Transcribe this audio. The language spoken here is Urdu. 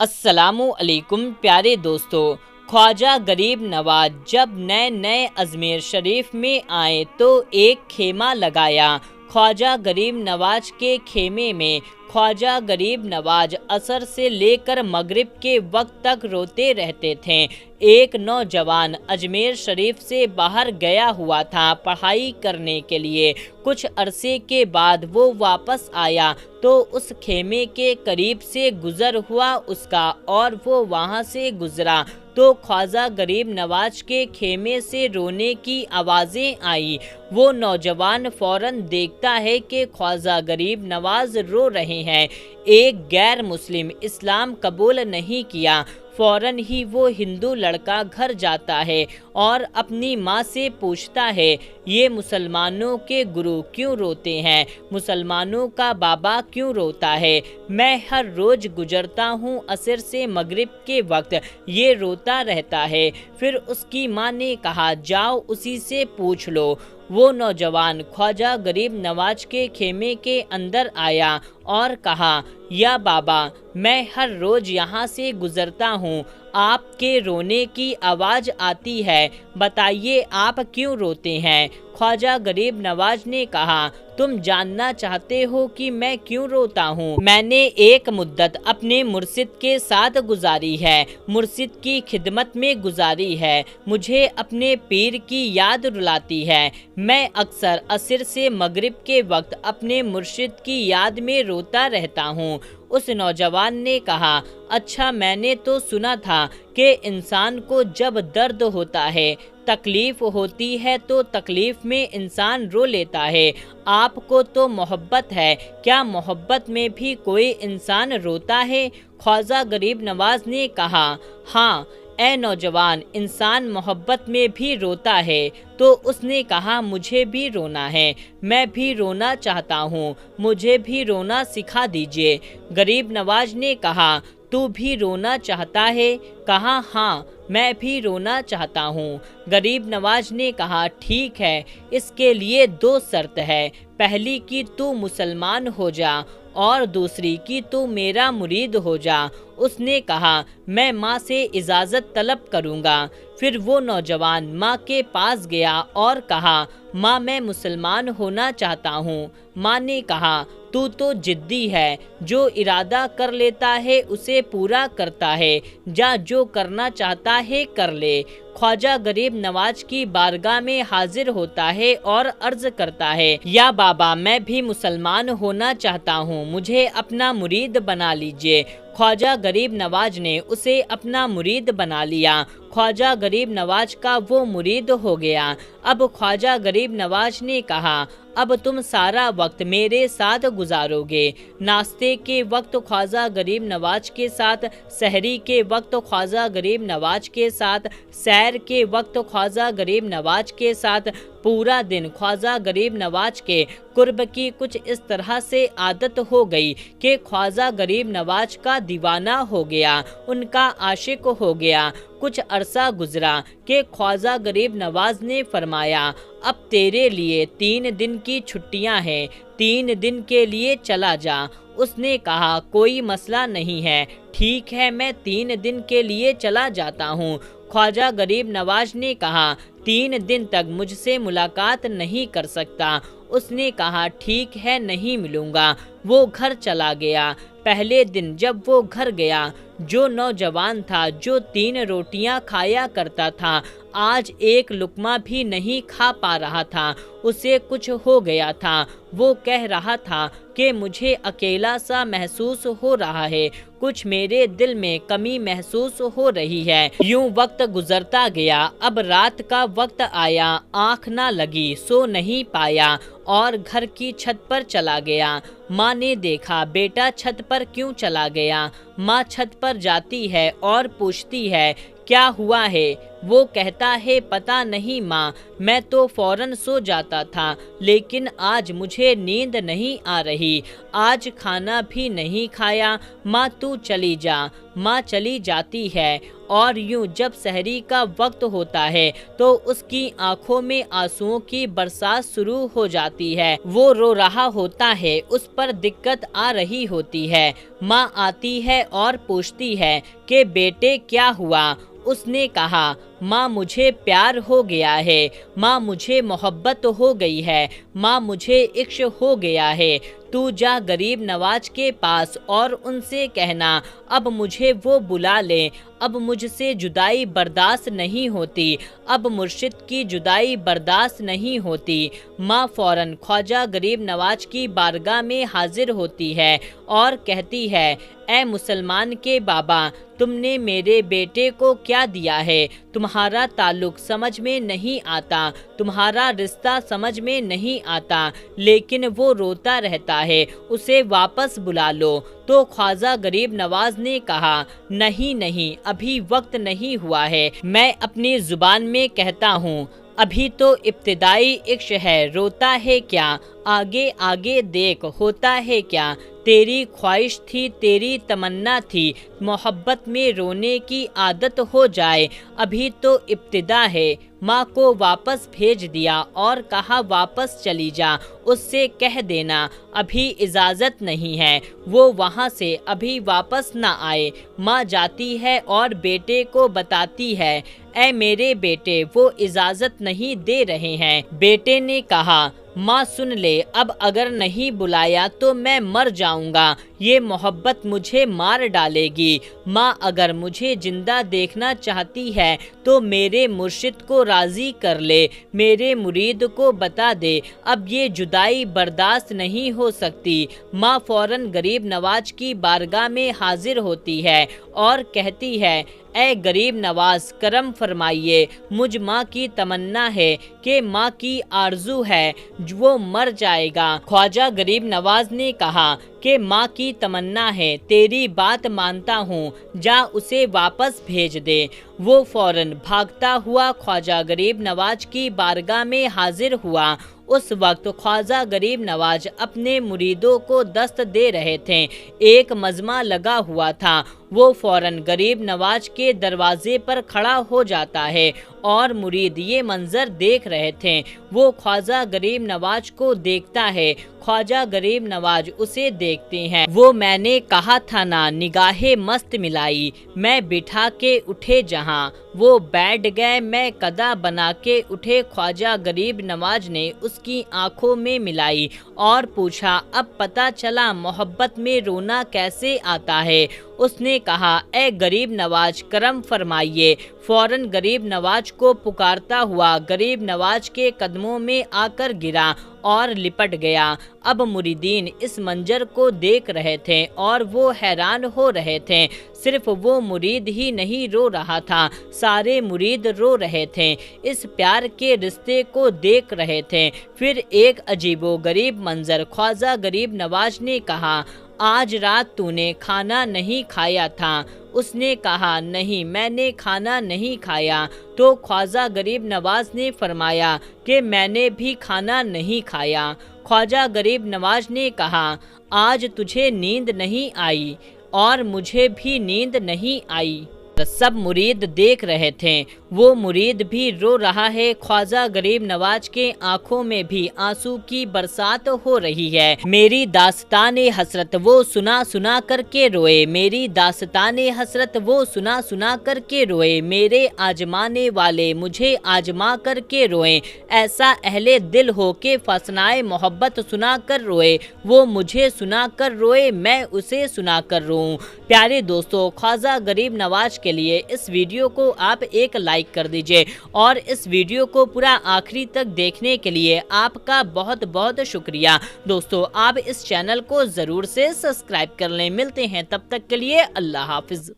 السلام علیکم پیارے دوستو۔ خواجہ غریب نواز جب نئے اجمیر شریف میں آئے تو ایک خیمہ لگایا۔ خواجہ غریب نواز کے خیمے میں خواجہ غریب نواز عصر سے لے کر مغرب کے وقت تک روتے رہتے تھے۔ ایک نوجوان اجمیر شریف سے باہر گیا ہوا تھا پڑھائی کرنے کے لیے۔ کچھ عرصے کے بعد وہ واپس آیا تو اس خیمے کے قریب سے گزر ہوا اس کا اور وہ وہاں سے گزرا تو خواجہ غریب نواز کے خیمے سے رونے کی آوازیں آئیں۔ وہ نوجوان فوراً دیکھتا ہے کہ خواجہ غریب نواز رو رہے ہیں۔ ایک غیر مسلم اسلام قبول نہیں کیا۔ فوراً ہی وہ ہندو لڑکا گھر جاتا ہے اور اپنی ماں سے پوچھتا ہے، یہ مسلمانوں کے گرو کیوں روتے ہیں؟ مسلمانوں کا بابا کیوں روتا ہے؟ میں ہر روز گزرتا ہوں عصر سے مغرب کے وقت، یہ روتا رہتا ہے۔ پھر اس کی ماں نے کہا، جاؤ اسی سے پوچھ لو۔ وہ نوجوان خواجہ غریب نواز کے خیمے کے اندر آیا اور کہا، یا بابا، میں ہر روز یہاں سے گزرتا ہوں، آپ کے رونے کی آواز آتی ہے، بتائیے آپ کیوں روتے ہیں؟ خواجہ غریب نواز نے کہا، تم جاننا چاہتے ہو کہ میں کیوں روتا ہوں؟ میں نے ایک مدت اپنے مرشد کے ساتھ گزاری ہے، مرشد کی خدمت میں گزاری ہے، مجھے اپنے پیر کی یاد رلاتی ہے۔ میں اکثر عصر سے مغرب کے وقت اپنے مرشد کی یاد میں روتا رہتا ہوں۔ اس نوجوان نے کہا، اچھا، میں نے تو سنا تھا کہ انسان کو جب درد ہوتا ہے، تکلیف ہوتی ہے تو تکلیف میں انسان رو لیتا ہے۔ آپ کو تو محبت ہے، کیا محبت میں بھی کوئی انسان روتا ہے؟ خواجہ غریب نواز نے کہا، ہاں اے نوجوان، انسان محبت میں بھی روتا ہے۔ تو اس نے کہا، مجھے بھی رونا ہے، میں بھی رونا چاہتا ہوں، مجھے بھی رونا سکھا دیجیے۔ غریب نواز نے کہا، تو بھی رونا چاہتا ہے؟ کہا، ہاں میں بھی رونا چاہتا ہوں۔ غریب نواز نے کہا، ٹھیک ہے، اس کے لیے دو شرط ہے، پہلی کہ تو مسلمان ہو جا اور دوسری کہ تو میرا مرید ہو جا۔ اس نے کہا، میں ماں سے اجازت طلب کروں گا۔ پھر وہ نوجوان ماں کے پاس گیا اور کہا، ماں میں مسلمان ہونا چاہتا ہوں۔ ماں نے کہا، تو ضدی ہے، جو ارادہ کر لیتا ہے اسے پورا کرتا ہے، جا جو کرنا چاہتا ہے کر لے۔ خواجہ غریب نواز کی بارگاہ میں حاضر ہوتا ہے اور عرض کرتا ہے، یا بابا، میں بھی مسلمان ہونا چاہتا ہوں، مجھے اپنا مرید بنا لیجیے۔ خواجہ غریب نواز نے اسے اپنا مرید بنا لیا۔ خواجہ غریب نواز کا وہ مرید ہو گیا۔ اب خواجہ غریب نواز نے کہا، اب تم سارا وقت میرے ساتھ گزارو گے۔ ناشتے کے وقت خواجہ غریب نواز کے ساتھ، سحری کے وقت خواجہ غریب نواز کے ساتھ، سیر کے وقت خواجہ غریب نواز کے ساتھ، پورا دن خواجہ غریب نواز کے قرب کی کچھ اس طرح سے عادت ہو گئی کہ خواجہ غریب نواز کا دیوانہ ہو گیا، ان کا عاشق ہو گیا۔ کچھ عرصہ گزرا کہ خواجہ غریب نواز نے فرمایا، اب تیرے لیے 3 دن کی چھٹیاں ہیں، 3 دن کے لیے چلا جا۔ اس نے کہا، کوئی مسئلہ نہیں ہے، ٹھیک ہے، میں 3 دن کے لیے چلا جاتا ہوں۔ خواجہ غریب نواز نے کہا، 3 دن تک مجھ سے ملاقات نہیں کر سکتا۔ اس نے کہا، ٹھیک ہے، نہیں ملوں گا۔ وہ گھر چلا گیا۔ پہلے دن جب وہ گھر گیا، جو نوجوان تھا جو 3 روٹیاں کھایا کرتا تھا، آج ایک لقمہ بھی نہیں کھا پا رہا تھا۔ اسے کچھ ہو گیا تھا۔ وہ کہہ رہا تھا کہ مجھے اکیلا سا محسوس ہو رہا ہے، کچھ میرے دل میں کمی محسوس ہو رہی ہے۔ یوں وقت گزرتا گیا۔ اب رات کا وقت آیا، آنکھ نہ لگی، سو نہیں پایا اور گھر کی چھت پر چلا گیا۔ ماں نے دیکھا، بیٹا چھت پر کیوں چلا گیا؟ ماں چھت پر جاتی ہے اور پوچھتی ہے، کیا ہوا ہے؟ وہ کہتا ہے پتہ نہیں ماں، میں تو فوراً سو جاتا تھا، لیکن آج مجھے نیند نہیں آ رہی، آج کھانا بھی نہیں کھایا، ماں تو چلی جا۔ ماں چلی جاتی ہے اور یوں جب سحری کا وقت ہوتا ہے تو اس کی آنکھوں میں آنسوؤں کی برسات شروع ہو جاتی ہے۔ وہ رو رہا ہوتا ہے، اس پر دقت آ رہی ہوتی ہے۔ ماں آتی ہے اور پوچھتی ہے کہ بیٹے کیا ہوا؟ اس نے کہا ماں مجھے پیار ہو گیا ہے، ماں مجھے محبت ہو گئی ہے، ماں مجھے عشق ہو گیا ہے۔ تو جا غریب نواز کے پاس اور ان سے کہنا اب مجھے وہ بلا لیں، اب مجھ سے جدائی برداشت نہیں ہوتی، اب مرشد کی جدائی برداشت نہیں ہوتی۔ ماں فوراً خواجہ غریب نواز کی بارگاہ میں حاضر ہوتی ہے اور کہتی ہے اے مسلمان کے بابا، تم نے میرے بیٹے کو کیا دیا ہے؟ تمہارا تعلق سمجھ میں نہیں آتا، تمہارا رشتہ سمجھ میں نہیں آتا، لیکن وہ روتا رہتا ہے، اسے واپس بلا لو۔ تو خواجہ غریب نواز نے کہا نہیں نہیں، ابھی وقت نہیں ہوا ہے، میں اپنی زبان میں کہتا ہوں، ابھی تو ابتدائی عشق ہے، روتا ہے کیا؟ آگے آگے دیکھ ہوتا ہے کیا؟ تیری خواہش تھی، تیری تمنا تھی، محبت میں رونے کی عادت ہو جائے، ابھی تو ابتدا ہے۔ ماں کو واپس بھیج دیا اور کہا واپس چلی جا، اس سے کہہ دینا ابھی اجازت نہیں ہے، وہ وہاں سے ابھی واپس نہ آئے۔ ماں جاتی ہے اور بیٹے کو بتاتی ہے اے میرے بیٹے، وہ اجازت نہیں دے رہے ہیں۔ بیٹے نے کہا ماں سن لے، اب اگر نہیں بلایا تو میں مر جاؤں گا، یہ محبت مجھے مار ڈالے گی۔ ماں اگر مجھے زندہ دیکھنا چاہتی ہے تو میرے مرشد کو راضی کر لے، میرے مرید کو بتا دے اب یہ جدائی برداشت نہیں ہو سکتی۔ ماں فوراً غریب نواز کی بارگاہ میں حاضر ہوتی ہے اور کہتی ہے اے غریب نواز کرم فرمائیے، مجھ ماں کی تمنا ہے کہ ماں کی آرزو ہے وہ مر جائے گا۔ خواجہ غریب نواز نے کہا کہ ماں کی تمنا ہے، تیری بات مانتا ہوں، جا اسے واپس بھیج دے۔ وہ فوراً بھاگتا ہوا خواجہ غریب نواز کی بارگاہ میں حاضر ہوا۔ اس وقت خواجہ غریب نواز اپنے مریدوں کو دست دے رہے تھے، ایک مجمع لگا ہوا تھا۔ وہ فوراً غریب نواز کے دروازے پر کھڑا ہو جاتا ہے اور مرید یہ منظر دیکھ رہے تھے۔ وہ خواجہ غریب نواز کو دیکھتا ہے، خواجہ غریب نواز اسے دیکھتے ہیں۔ وہ میں نے کہا تھا نا، نگاہیں مست ملائی، میں بٹھا کے اٹھے جہاں، وہ بیٹھ گئے میں قدا بنا کے اٹھے۔ خواجہ غریب نواز نے اس کی آنکھوں میں ملائی اور پوچھا اب پتہ چلا محبت میں رونا کیسے آتا ہے؟ اس نے کہا اے غریب نواز کرم فرمائیے۔ فوراً غریب نواز کو پکارتا ہوا غریب نواز کے قدموں میں آ کر گرا اور لپٹ گیا۔ اب مریدین اس منظر کو دیکھ رہے تھے اور وہ حیران ہو رہے تھے۔ صرف وہ مرید ہی نہیں رو رہا تھا، سارے مرید رو رہے تھے، اس پیار کے رشتے کو دیکھ رہے تھے۔ پھر ایک عجیب و غریب منظر خواجہ غریب نواز نے کہا آج رات تو نے کھانا نہیں کھایا تھا؟ اس نے کہا نہیں، میں نے کھانا نہیں کھایا۔ تو خواجہ غریب نواز نے فرمایا کہ میں نے بھی کھانا نہیں کھایا۔ خواجہ غریب نواز نے کہا آج تجھے نیند نہیں آئی اور مجھے بھی نیند نہیں آئی۔ سب مرید دیکھ رہے تھے، وہ مرید بھی رو رہا ہے، خواجہ غریب نواز کے آنکھوں میں بھی آنسو کی برسات ہو رہی ہے۔ میری داستان حسرت وہ سنا سنا کر کے روئے، میری داستان حسرت وہ سنا سنا کر کے روئے، میرے آزمانے والے مجھے آزما کر کے روئیں، ایسا اہل دل ہو کہ فسانۂ محبت سنا کر روئے، وہ مجھے سنا کر روئے میں اسے سنا کر روؤں۔ پیارے دوستو، خواجہ غریب نواز کے لیے اس ویڈیو کو آپ ایک لائک کر دیجئے اور اس ویڈیو کو پورا آخری تک دیکھنے کے لیے آپ کا بہت بہت شکریہ۔ دوستو، آپ اس چینل کو ضرور سے سبسکرائب کر لیں۔ ملتے ہیں تب تک کے لیے، اللہ حافظ۔